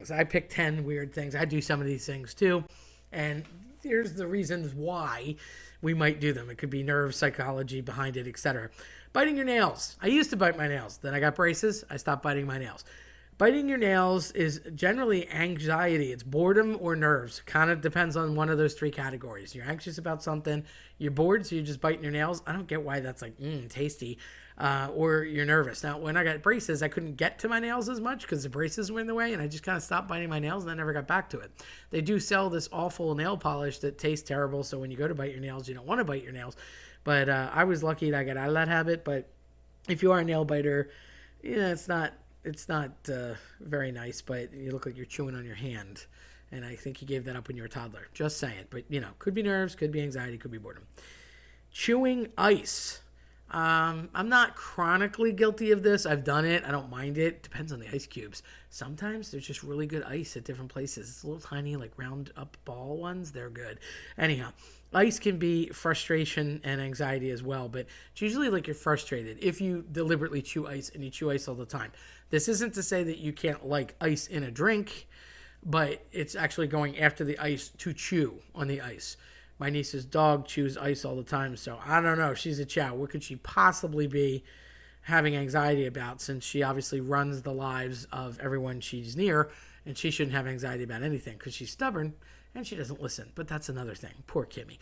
things. I pick 10 weird things. I do some of these things too. And here's the reasons why we might do them. It could be nerve psychology behind it, etc. Biting your nails. I used to bite my nails. Then I got braces. I stopped biting my nails. Biting your nails is generally anxiety. It's boredom or nerves. Kind of depends on one of those three categories. You're anxious about something. You're bored, so you're just biting your nails. I don't get why that's like, tasty. Or you're nervous. Now, when I got braces, I couldn't get to my nails as much because the braces were in the way, and I just kind of stopped biting my nails, and I never got back to it. They do sell this awful nail polish that tastes terrible, so when you go to bite your nails, you don't want to bite your nails. But I was lucky that I got out of that habit. But if you are a nail biter, it's not very nice, but you look like you're chewing on your hand. And I think you gave that up when you were a toddler. Just saying. But, could be nerves, could be anxiety, could be boredom. Chewing ice. I'm not chronically guilty of this. I've done it. I don't mind it. Depends on the ice cubes. Sometimes there's just really good ice at different places. It's little tiny, like round up ball ones. They're good. Anyhow, ice can be frustration and anxiety as well, but it's usually like you're frustrated if you deliberately chew ice and you chew ice all the time. This isn't to say that you can't like ice in a drink, but it's actually going after the ice to chew on the ice. My niece's dog chews ice all the time, so I don't know. She's a chow. What could she possibly be having anxiety about, since she obviously runs the lives of everyone she's near, and she shouldn't have anxiety about anything because she's stubborn and she doesn't listen. But that's another thing. Poor Kimmy.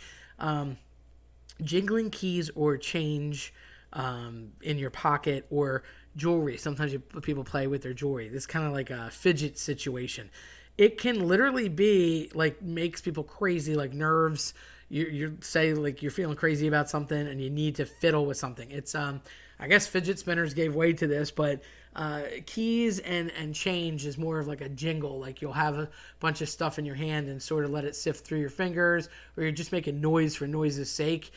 Jingling keys or change in your pocket, or jewelry. Sometimes people play with their jewelry. This is kind of like a fidget situation. It can literally be like makes people crazy, like nerves. You say like you're feeling crazy about something and you need to fiddle with something. It's I guess fidget spinners gave way to this, but keys and change is more of like a jingle. Like you'll have a bunch of stuff in your hand and sort of let it sift through your fingers, or you're just making noise for noise's sake.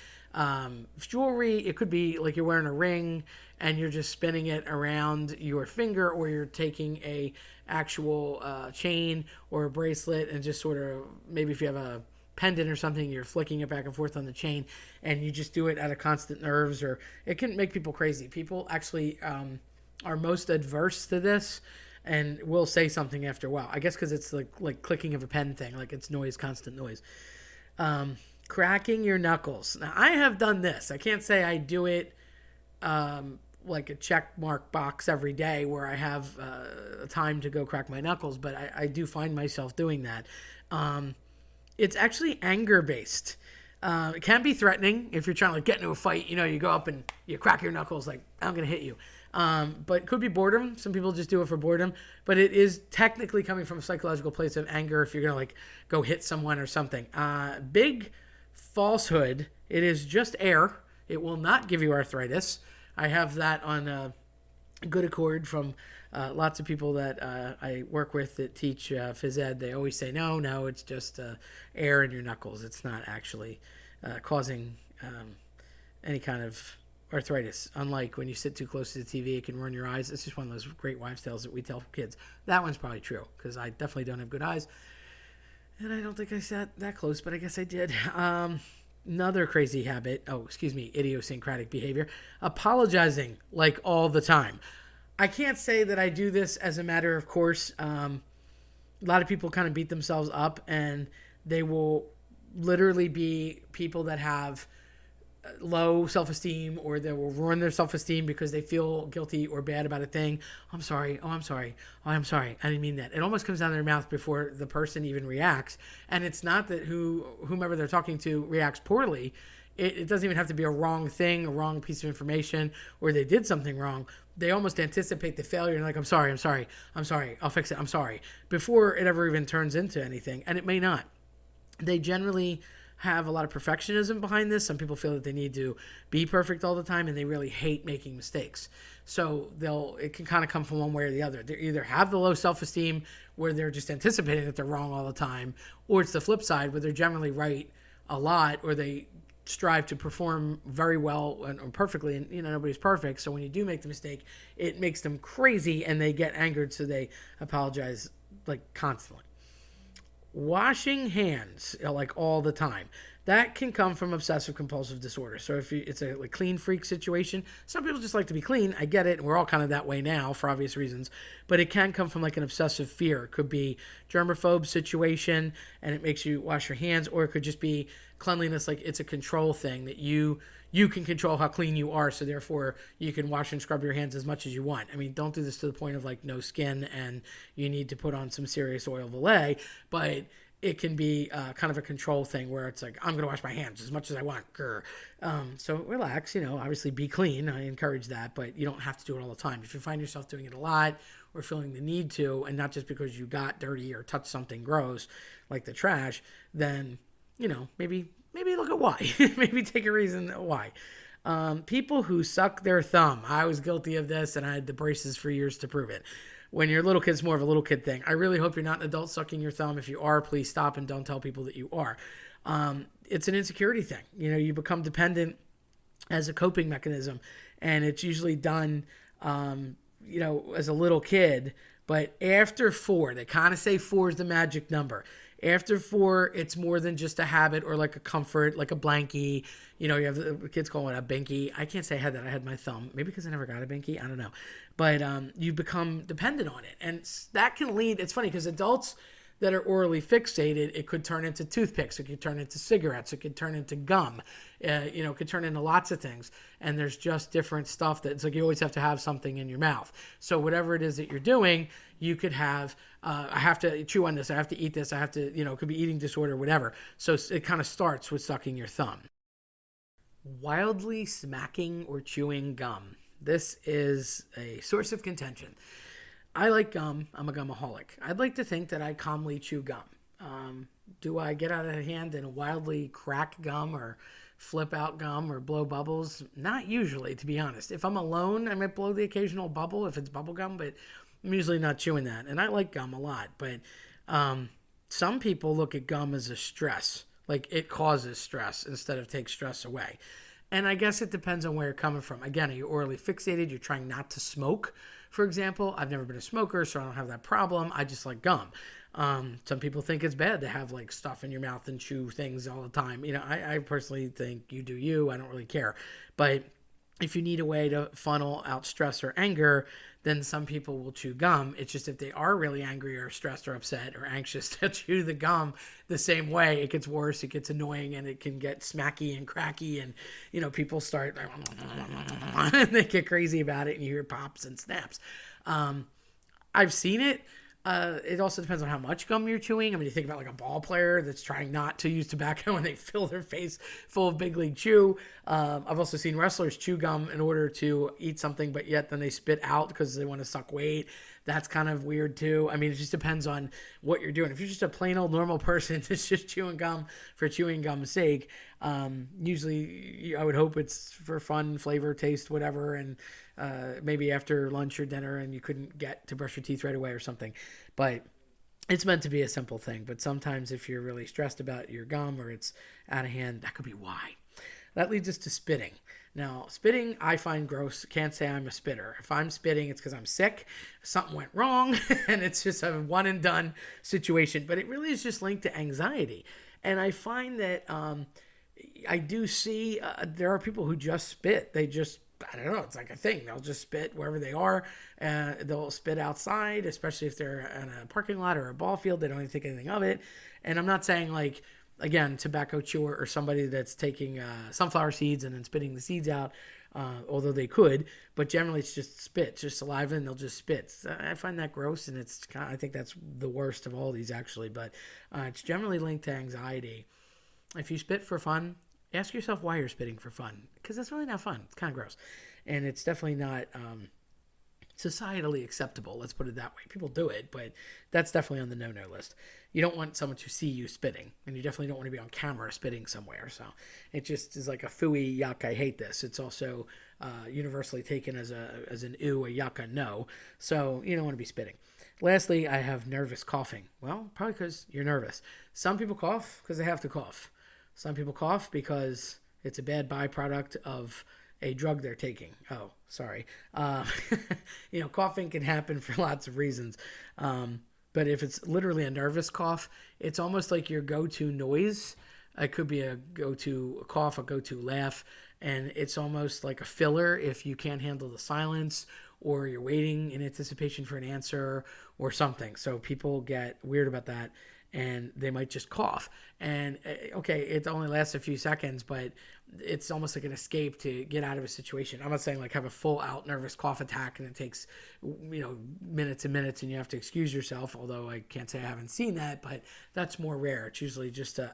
Jewelry, it could be like you're wearing a ring and you're just spinning it around your finger, or you're taking a actual chain or a bracelet and just sort of, maybe if you have a pendant or something, you're flicking it back and forth on the chain, and you just do it out of constant nerves, or it can make people crazy. People actually are most adverse to this and will say something after a while. I guess because it's like clicking of a pen thing, like it's noise, constant noise. Cracking your knuckles. Now, I have done this. I can't say I do it like a check mark box every day where I have time to go crack my knuckles, but I do find myself doing that. It's actually anger based. It can be threatening if you're trying to like, get into a fight. You go up and you crack your knuckles like, I'm going to hit you. But it could be boredom. Some people just do it for boredom. But it is technically coming from a psychological place of anger if you're going to like go hit someone or something. Big falsehood. It is just air. It will not give you arthritis. I have that on good accord from lots of people that I work with that teach phys ed. They always say, no, it's just air in your knuckles. It's not actually causing any kind of arthritis. Unlike when you sit too close to the TV, it can ruin your eyes. It's just one of those great wives' tales that we tell kids. That one's probably true because I definitely don't have good eyes. And I don't think I sat that close, but I guess I did. Another crazy habit. Idiosyncratic behavior. Apologizing like all the time. I can't say that I do this as a matter of course. A lot of people kind of beat themselves up, and they will literally be people that have low self-esteem, or they will ruin their self-esteem because they feel guilty or bad about a thing. I'm sorry. I'm sorry. I didn't mean that. It almost comes out of their mouth before the person even reacts. And it's not that whomever they're talking to reacts poorly. It doesn't even have to be a wrong thing, a wrong piece of information, or they did something wrong. They almost anticipate the failure and like, I'm sorry. I'll fix it. I'm sorry. Before it ever even turns into anything. And it may not. They generally have a lot of perfectionism behind this. Some people feel that they need to be perfect all the time, and they really hate making mistakes. So it can kind of come from one way or the other. They either have the low self-esteem where they're just anticipating that they're wrong all the time, or it's the flip side where they're generally right a lot, or they strive to perform very well and perfectly, and nobody's perfect. So when you do make the mistake, it makes them crazy and they get angered, so they apologize like constantly. washing hands like all the time, that can come from obsessive compulsive disorder. So if it's a like, clean freak situation, some people just like to be clean. I get it, and we're all kind of that way now for obvious reasons. But it can come from like an obsessive fear. It could be germaphobe situation, and it makes you wash your hands, or it could just be cleanliness, like it's a control thing that you can control how clean you are, so therefore you can wash and scrub your hands as much as you want. I mean, don't do this to the point of like no skin and you need to put on some serious oil of Olay, but it can be kind of a control thing where it's like, I'm going to wash my hands as much as I want. So relax, obviously be clean. I encourage that, but you don't have to do it all the time. If you find yourself doing it a lot or feeling the need to, and not just because you got dirty or touched something gross like the trash, then, maybe look at why. Maybe take a reason why. People who suck their thumb. I was guilty of this, and I had the braces for years to prove it. When you're a little kid, it's more of a little kid thing. I really hope you're not an adult sucking your thumb. If you are, please stop and don't tell people that you are. It's an insecurity thing. You become dependent as a coping mechanism, and it's usually done, as a little kid. But after 4, they kind of say 4 is the magic number. After 4, it's more than just a habit or like a comfort, like a blankie. You have the kids call it a binky. I can't say I had that. I had my thumb. Maybe because I never got a binky. I don't know. But you become dependent on it. And that can lead, it's funny because adults that are orally fixated, it could turn into toothpicks. It could turn into cigarettes. It could turn into gum. It could turn into lots of things. And there's just different stuff that it's like you always have to have something in your mouth. So whatever it is that you're doing, you could have, I have to chew on this. I have to eat this. I have to, it could be eating disorder, whatever. So it kind of starts with sucking your thumb. Wildly smacking or chewing gum. This is a source of contention. I like gum. I'm a gumaholic. I'd like to think that I calmly chew gum. Do I get out of hand and wildly crack gum or flip out gum or blow bubbles? Not usually, to be honest. If I'm alone, I might blow the occasional bubble if it's bubble gum, but I'm usually not chewing that. And I like gum a lot, but some people look at gum as a stress. Like it causes stress instead of takes stress away. And I guess it depends on where you're coming from. Again, are you orally fixated? You're trying not to smoke, for example. I've never been a smoker, so I don't have that problem. I just like gum. Some people think it's bad to have like stuff in your mouth and chew things all the time. I personally think you do you. I don't really care. But if you need a way to funnel out stress or anger, then some people will chew gum. It's just if they are really angry or stressed or upset or anxious to chew the gum the same way, it gets worse, it gets annoying, and it can get smacky and cracky, and people start and they get crazy about it, and you hear pops and snaps. I've seen it. It also depends on how much gum you're chewing. I mean, you think about like a ball player that's trying not to use tobacco when they fill their face full of big league chew. I've also seen wrestlers chew gum in order to eat something, but yet then they spit out because they want to suck weight. That's kind of weird too. I mean, it just depends on what you're doing. If you're just a plain old normal person that's just chewing gum for chewing gum's sake, usually I would hope it's for fun, flavor, taste, whatever, and maybe after lunch or dinner and you couldn't get to brush your teeth right away or something. But it's meant to be a simple thing. But sometimes if you're really stressed about your gum or it's out of hand, that could be why. That leads us to spitting. Now, spitting I find gross. Can't say I'm a spitter. If I'm spitting, it's because I'm sick, something went wrong, and it's just a one and done situation. But it really is just linked to anxiety. And I find that I do see there are people who just spit. They just, I don't know, it's like a thing. They'll just spit wherever they are. They'll spit outside, especially if they're in a parking lot or a ball field. They don't even think anything of it. And I'm not saying like, again, tobacco chewer or somebody that's taking sunflower seeds and then spitting the seeds out, although they could. But generally it's just spit, just saliva, and they'll just spit. I find that gross, and it's I think that's the worst of all these actually. But it's generally linked to anxiety. If you spit for fun, ask yourself why you're spitting for fun, because that's really not fun. It's kind of gross, and it's definitely not societally acceptable. Let's put it that way. People do it, but that's definitely on the no-no list. You don't want someone to see you spitting, and you definitely don't want to be on camera spitting somewhere. So it just is like a phooey, yuck, I hate this. It's also universally taken as an ew, a yuck, a no. So you don't want to be spitting. Lastly, I have nervous coughing. Well, probably because you're nervous. Some people cough because they have to cough. Some people cough because it's a bad byproduct of a drug they're taking. Coughing can happen for lots of reasons. But if it's literally a nervous cough, it's almost like your go-to noise. It could be a go-to cough, a go-to laugh, and it's almost like a filler if you can't handle the silence or you're waiting in anticipation for an answer or something. So people get weird about that and they might just cough. And okay, it only lasts a few seconds, but it's almost like an escape to get out of a situation. I'm not saying like have a full out nervous cough attack and it takes, minutes and minutes and you have to excuse yourself, although I can't say I haven't seen that, but that's more rare. It's usually just a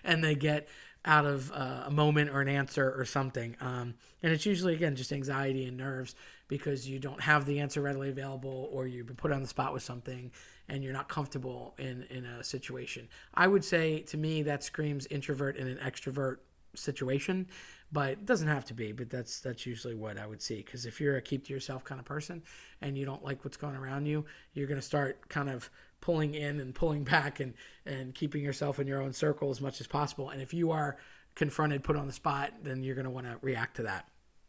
and they get out of a moment or an answer or something. And it's usually, again, just anxiety and nerves because you don't have the answer readily available or you've been put on the spot with something and you're not comfortable in a situation. I would say, to me, that screams introvert in an extrovert situation, but it doesn't have to be. But that's usually what I would see, because if you're a keep to yourself kind of person and you don't like what's going around you, you're going to start kind of pulling in and pulling back and keeping yourself in your own circle as much as possible. And if you are confronted, put on the spot, then you're going to want to react to that.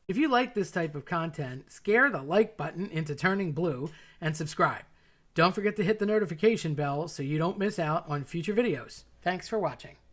If you like this type of content, scare the like button into turning blue and subscribe. Don't forget to hit the notification bell so you don't miss out on future videos. Thanks for watching.